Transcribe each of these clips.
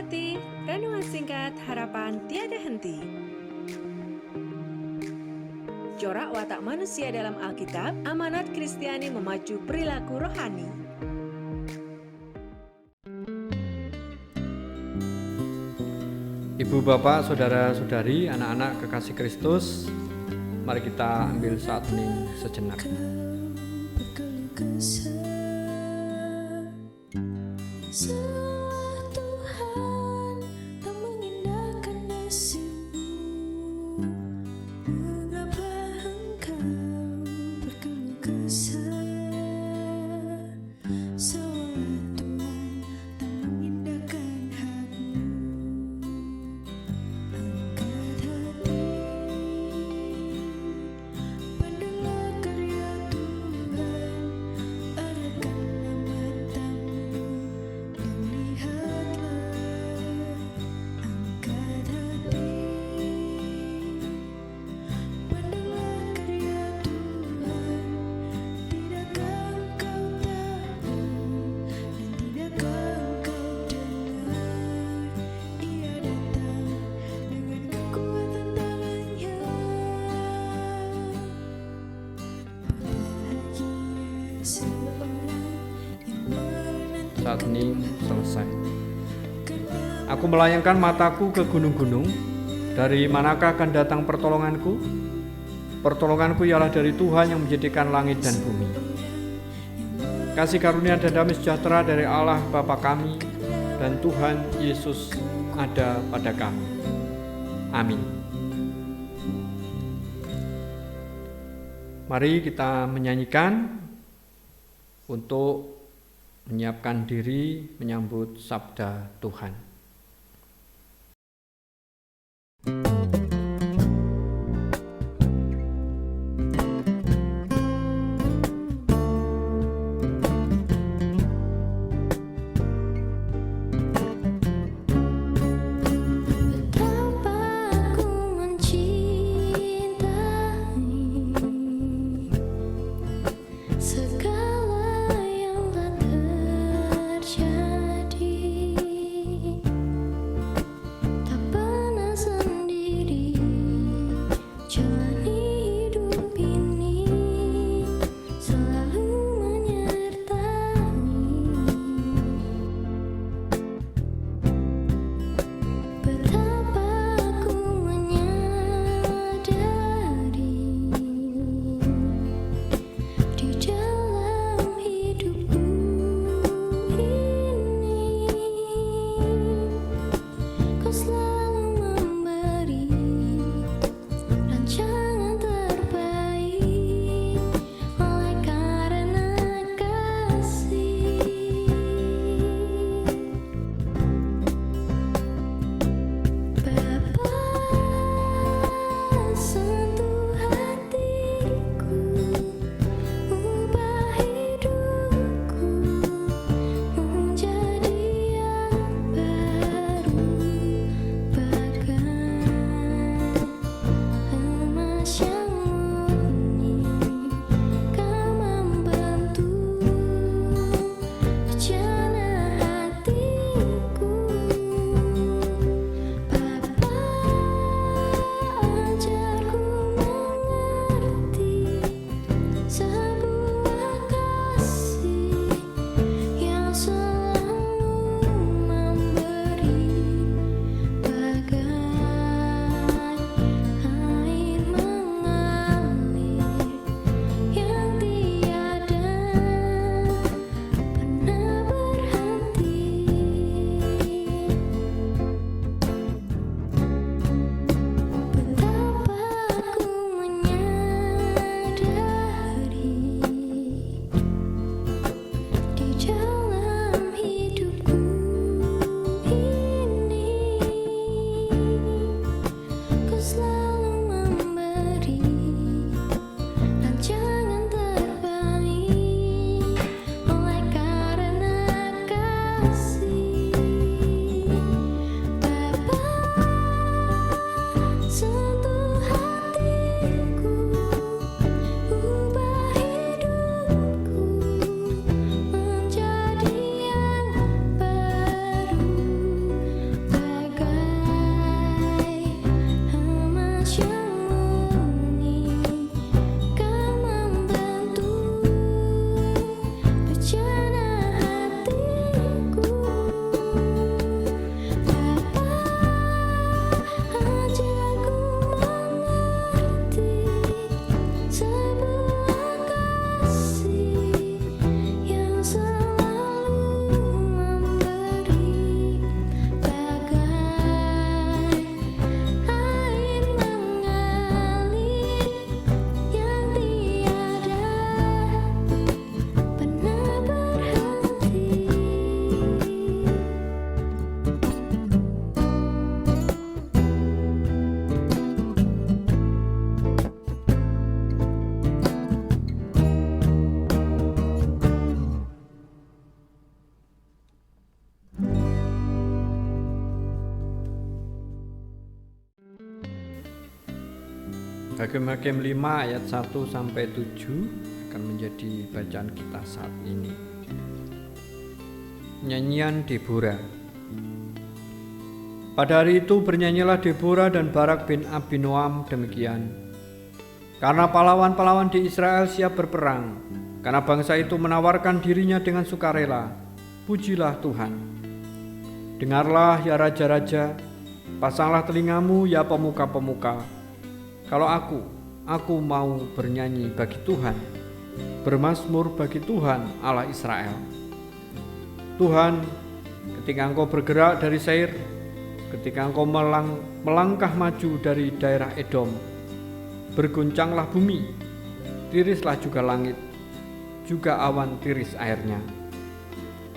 hati, renungan singkat harapan tiada henti. Corak watak manusia dalam Alkitab, amanat Kristiani memacu perilaku rohani. Ibu, bapak, saudara-saudari, anak-anak kekasih Kristus, mari kita ambil saat hening sejenak. Tuhan tak mengindahkan nasibmu. Mengapa engkau berkeluh kesah? Seolah Tuhan tak mengindahkan hakmu. Angkat hati, pandanglah karya Tuhan, arahkanlah matamu dan lihatlah. Angkat hati, pandanglah karya Tuhan, tidakkah engkau tahu dan tidakkah engkau dengar? Ia datang dengan kekuatan tangannya. Bahagia seorang yang menanti Saat hening selesai. Aku melayangkan mataku ke gunung-gunung. Dari manakah akan datang pertolonganku? Pertolonganku ialah dari Tuhan yang menjadikan langit dan bumi. Kasih karunia dan damai sejahtera dari Allah Bapa kami dan Tuhan Yesus ada pada kami. Amin. Mari kita menyanyikan untuk menyiapkan diri menyambut sabda Tuhan. Betapa aku mencintai segala yang telah terjadi. Hakim-Hakim 5 ayat 1 sampai 7 akan menjadi bacaan kita saat ini. Nyanyian Deborah. Pada hari itu bernyanyilah Deborah dan Barak bin Abinoam demikian. Karena pahlawan-pahlawan di Israel siap berperang, karena bangsa itu menawarkan dirinya dengan sukarela, pujilah Tuhan. Dengarlah ya raja-raja, pasanglah telingamu ya pemuka-pemuka. Kalau aku mau bernyanyi bagi Tuhan, bermazmur bagi Tuhan Allah Israel. Tuhan, ketika Engkau bergerak dari Seir, ketika Engkau melangkah maju dari daerah Edom, berguncanglah bumi, tirislah juga langit, juga awan tiris airnya.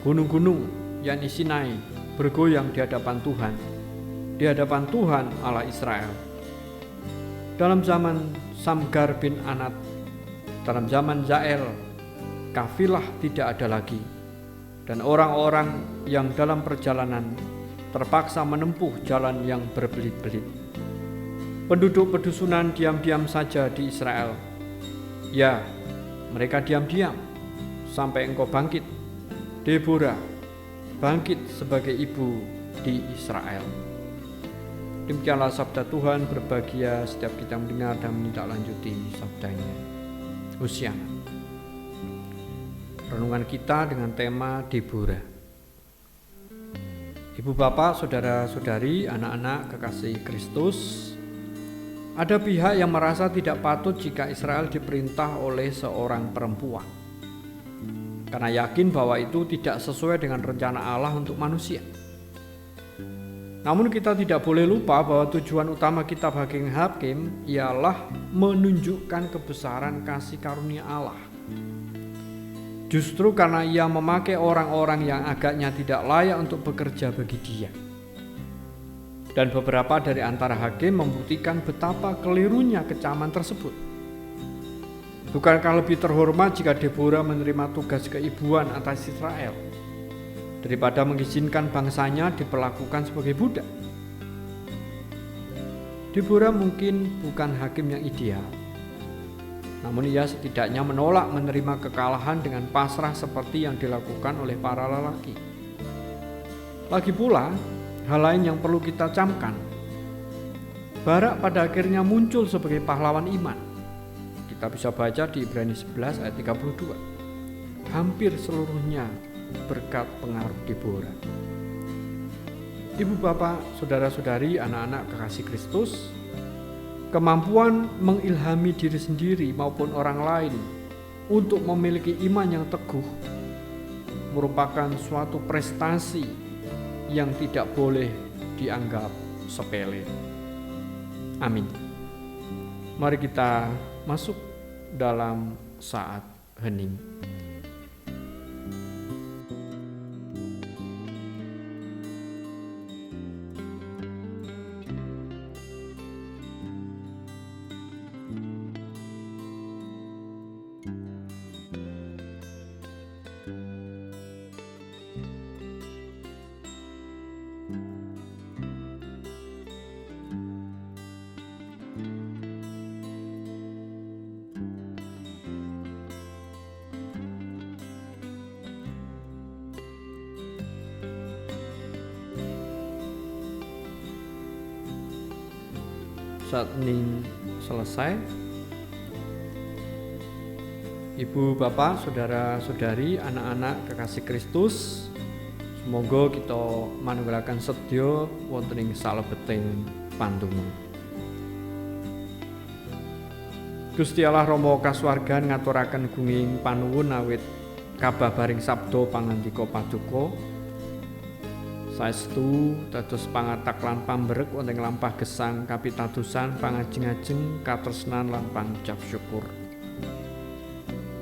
Gunung-gunung, yakni Sinai, bergoyang di hadapan Tuhan Allah Israel. Dalam zaman Samgar bin Anat, dalam zaman Zael, kafilah tidak ada lagi, dan orang-orang yang dalam perjalanan terpaksa menempuh jalan yang berbelit-belit. Penduduk pedusunan diam-diam saja di Israel. Ya, mereka diam-diam sampai Engkau bangkit, Deborah, bangkit sebagai ibu di Israel. Demikianlah sabda Tuhan, berbahagia setiap kita mendengar dan menindaklanjuti sabdanya. Hosiana. Renungan kita dengan tema Deborah. Ibu bapak, saudara-saudari, anak-anak kekasih Kristus, ada pihak yang merasa tidak patut jika Israel diperintah oleh seorang perempuan, karena yakin bahwa itu tidak sesuai dengan rencana Allah untuk manusia. Namun kita tidak boleh lupa bahwa tujuan utama kitab Hakim ialah menunjukkan kebesaran kasih karunia Allah. Justru karena ia memakai orang-orang yang agaknya tidak layak untuk bekerja bagi dia. Dan beberapa dari antara hakim membuktikan betapa kelirunya kecaman tersebut. Bukankah lebih terhormat jika Deborah menerima tugas keibuan atas Israel daripada mengizinkan bangsanya diperlakukan sebagai budak? Deborah mungkin bukan hakim yang ideal, namun ia setidaknya menolak menerima kekalahan dengan pasrah seperti yang dilakukan oleh para lelaki. Lagi pula, hal lain yang perlu kita camkan, Barak pada akhirnya muncul sebagai pahlawan iman. Kita bisa baca di Ibrani 11 ayat 32. Hampir seluruhnya berkat pengaruh Deborah. Ibu bapak, saudara-saudari, anak-anak kekasih Kristus, kemampuan mengilhami diri sendiri maupun orang lain untuk memiliki iman yang teguh merupakan suatu prestasi yang tidak boleh dianggap sepele. Amin. Mari kita masuk dalam saat hening. Saat hening selesai, ibu, bapak, saudara-saudari, anak-anak kekasih Kristus, semoga kita manunggalaken sedya wonten ing salebeting pandonga. Gusti Allah Rama kasuwargan ngaturaken gunging panuwun awit kababaring sabda pangandika paduka saestu dados pangatak lan pamberek wonten lampah gesang kapitadosan pangajeng-ajeng katresnan lan pangucap syukur.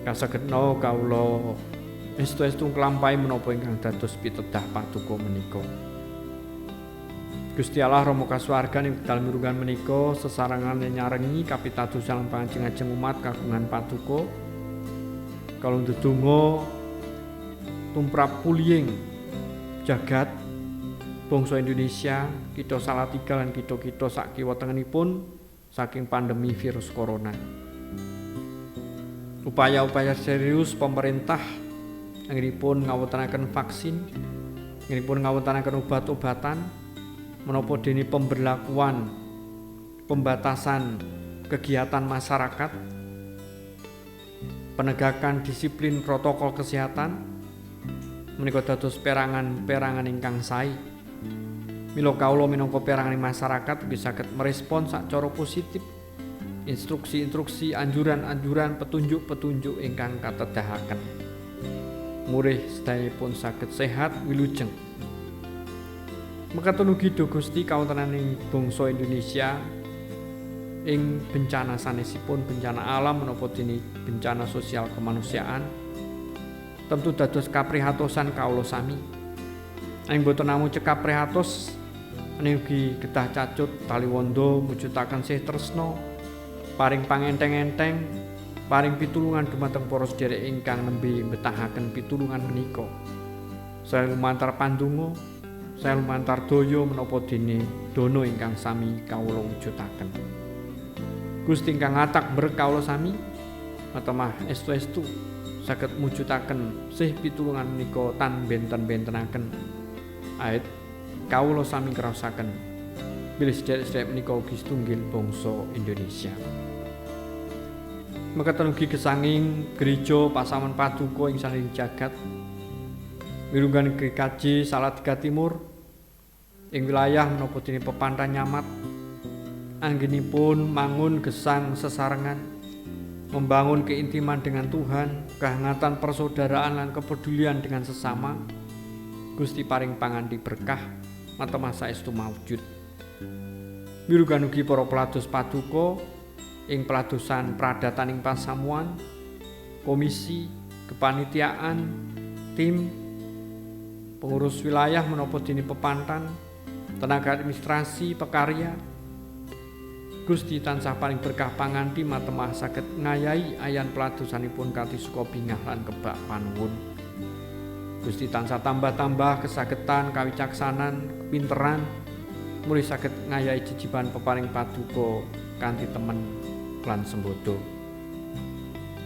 Kasagedna kawula estu-estu nglampahi menapa ingkang dados pitedah paduka menika. Gusti Allah Rama kasuwargan ing dalem mirungan menika sesarengan nyarengi kapitadosan lan pangajeng-ajeng umat kagungan paduka kalau ndedonga tumrap pulihing jagat bangsa Indonesia, kita Salatiga lan kita sak kiwa tengenipun saking pandemi virus corona. Upaya-upaya serius pemerintah anggenipun ngawontenaken vaksin, anggenipun ngawontenaken obat-obatan, menapa dene pemberlakuan pembatasan kegiatan masyarakat, penegakan disiplin protokol kesehatan menika dados perangan-perangan ingkang sae. Mila kawula minangka perangan masyarakat ugi saged merespon sacara positif instruksi-instruksi, anjuran-anjuran, petunjuk-petunjuk ingkang katedahaken. Murih sedayanipun saged sehat wilujeng. Mekaten ugi do Gusti kawontenaning bangsa Indonesia ing bencana sanesipun bencana alam menapa dene bencana sosial kemanusiaan tentu dados kaprihatosan kawula sami. Ing boten namung cekap prihatos ning ugi kedah cacut taliwondo mujudaken sih tresna, paring pangenteng-enteng, paring pitulungan dumateng para sedherek ingkang nembe mbetahaken pitulungan menika. Saya lumantar pandonga, saya lumantar daya menapa dene dana ingkang sami kawula wujudaken. Gusti ingkang ngatak berkah kawula sami matemah estu-estu saged mujudaken sih pitulungan menika tan benten-bentenaken. Ait kawula sami ngraosaken bilih sedherek-sedherek menika ugi setunggal bangsa Indonesia. Mekaten ugi gesanging Gereja Pasaman Paduka ing saling jagat wirunggan GKJ Salatiga Timur ing wilayah menapa dene Pepantan Nyamat anggenipun mangun gesang sesarengan, membangun keintiman dengan Tuhan, kehangatan persaudaraan lan kepedulian dengan sesama. Gusti paring panganti berkah matemah saestu maujud. Wirugan ugi para pelados paduka ing peladosan pradatan ing pasamuan, komisi, kepanitiaan, tim, pengurus wilayah menapa dene Pepantan, tenaga administrasi, pekarya. Gusti tansah paring berkah panganti matemah saged ngayahi ayan peladosanipun kanthi suka bingah lan kebak panuwun. Gusti tansah tambah-tambah kesagetan, kawicaksanan, kepinteran, mulih saged ngayahi jejiban peparing paduka kanthi temen lan sembodo.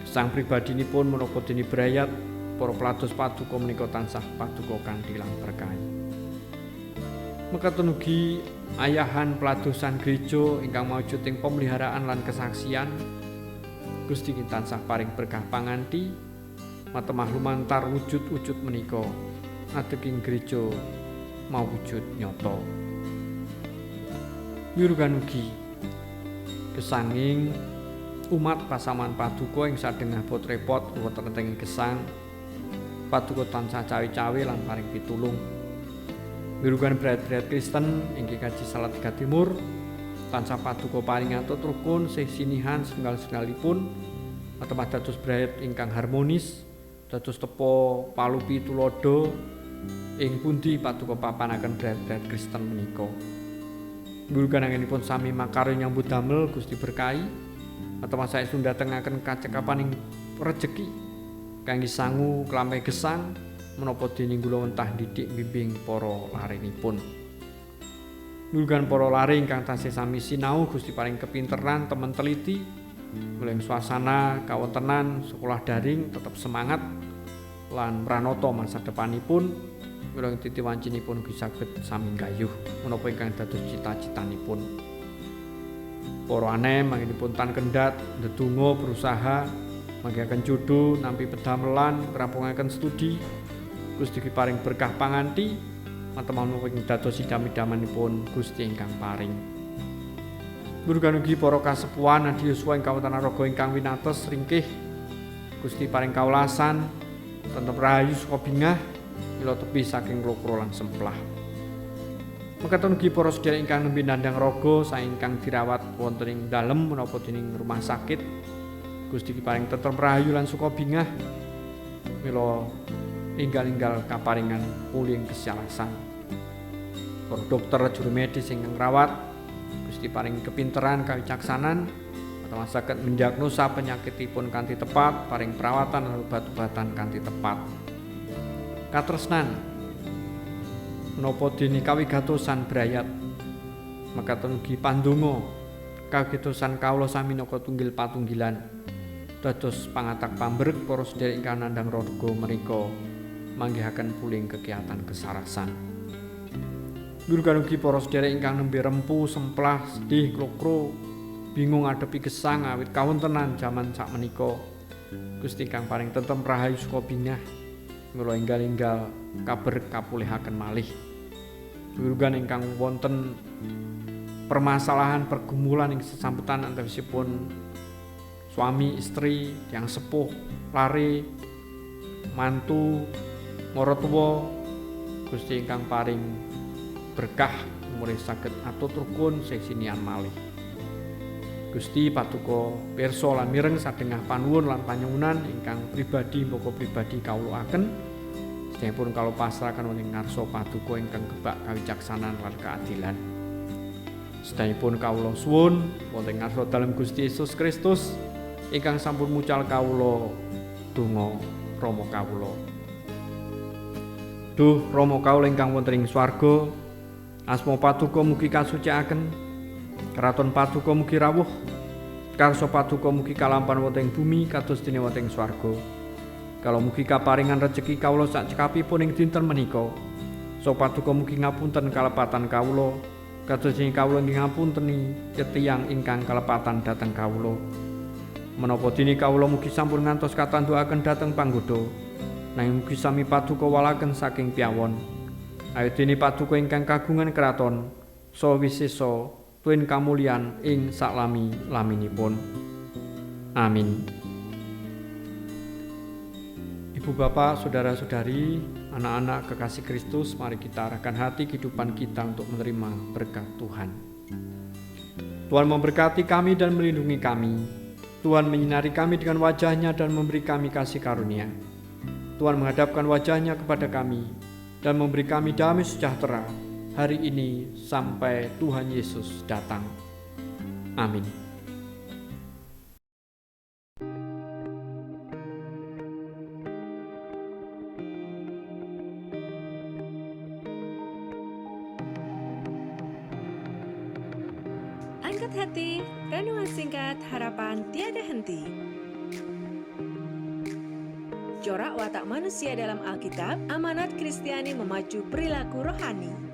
Sang pribadinipun menapa dene brayat para pelados paduka menika tansah paduka kanthi lan berkah. Mekaten ugi ayahan peladosan gereja ingkang maujud ing pemeliharaan lan kesaksian. Gusti tansah paring berkah panganti matemah lumantar wujud-wujud menika adeking gereja mawujud nyata. Wirugan ugi gesanging umat Pasaman Paduka ing sadengah pot-repot wonten ing gesang paduka tansah cawe-cawe lan paring pitulung. Wirugan brayat-brayat Kristen ing GKJ Salatiga Timur tansah paduka paring atut rukun sih sinihan setunggal-setunggalipun matemah dados brayat ingkang harmonis, dados tepo palupi tulodo ing pundi paduka papanaken brayat-brayat Kristen menika. Wirugan anggenipun sami makarya nyambut damel Gusti berkahi matemah saestu ndatengaken kacekapan ing rejeki kangge sangu klampe gesang menapa dening kula wentah didik bimbing para larenipun. Wirugan para lare ingkang tasih sami sinau Gusti paring kepinteran, temen teliti, mulih suasana kawontenan sekolah daring tetap semangat lan pranata masa depanipun. Mila titiwancinipun ugi saged sami gayuh menapa ingkang dados cita-citanipun. Para anem anggenipun tan kendhat ndedonga berusaha manggihaken jodoh nampi pedamelan ngrampungaken studi. Gusti paring berkah panganti matemah menapa ing dados idam-idamanipun Gusti ingkang paring. Wirugan ugi para kasepuhan nadya yuswa ing Kawetan Raga ingkang winates ringkih Gusti paring kawelasan tetep rahayu saka bingah mila tepi saking lokro lan semplah. Mekaten ugi para sedherek ingkang nembe nandhang raga saengkang dirawat wonten ing dalem menapa dening rumah sakit. Gusti paring tetep rahayu lan suka bingah mila enggal-enggal kaparingan pulih kesalasan. Para dokter juru medis ingkang ngrawat Gusti paring kepinteran kawicaksanan atau saged mendiagnosa penyakitipun kanthi tepat, paring perawatan lan obat-obatan kanthi tepat. Katresnan menapa dene kawigatosan brayat mekaten ugi pandonga kagetosan kawula sami naka tunggil patunggilan dados pangatak pambrek para sedherek ingkang nandhang raga menika manggihaken puling kegiatan kesarasan. Guru ugi para sedherek ingkang nembe rempu, semplah, sedih, klokro, bingung ngadepi gesang awit kawontenan jaman sakmenika. Gusti ingkang paring tentrem rahayu suka bingah mila enggal-enggal kabar kapulihaken malih. Guru ingkang wonten permasalahan pergumulan ing sesambetan antawisipun suami istri yang sepuh, lare, mantu, maratuwa, Gusti ingkang paring berkah mulih saged atut rukun sesinian malih. Gusti paduka pirsa lan mireng sadengah panuwun lan panyuwunan ingkang pribadi mboko pribadi kawulaaken sedayapun kalau pasrahaken wonten ngarsa paduka ingkang kebak kawicaksanan lan keadilan. Sedayapun kawula suwun wonten ngarsa dalem Gusti Yesus Kristus ingkang sampun mucal kawula donga Rama kawula. Duh Rama kawula ingkang wonten ing swarga, asma paduka mugi kasucikaken. Keraton paduka mugi rawuh, karsa paduka mugi kalampahan wonten ing bumi kados dene wonten ing swarga. Kala mugi kaparingan rejeki kawula sak cekapipun ing dinten menika. So paduka mugi ngapunten kalepatan kawula, kados dene kawula nggih ngapunteni tiyang ingkang kalepatan dhateng kawula. Menapa dene kawula mugi sampun ngantos katandukaken dhateng panggoda, nanging mugi sami paduka walaken saking piyawon. Awit dene paduka ingkang kagungan kraton, so wisesa tuwin kamulyan ing saklami-laminipun. Amin. Ibu bapak, saudara-saudari, anak-anak kekasih Kristus, mari kita arahkan hati kehidupan kita untuk menerima berkat Tuhan. Tuhan memberkati kami dan melindungi kami. Tuhan menyinari kami dengan wajah-Nya dan memberi kami kasih karunia. Tuhan menghadapkan wajah-Nya kepada kami dan memberi kami damai sejahtera hari ini sampai Tuhan Yesus datang. Amin. Angkat hati, renungan singkat harapan tiada henti. Corak watak manusia dalam Alkitab, amanat Kristiani memacu perilaku rohani.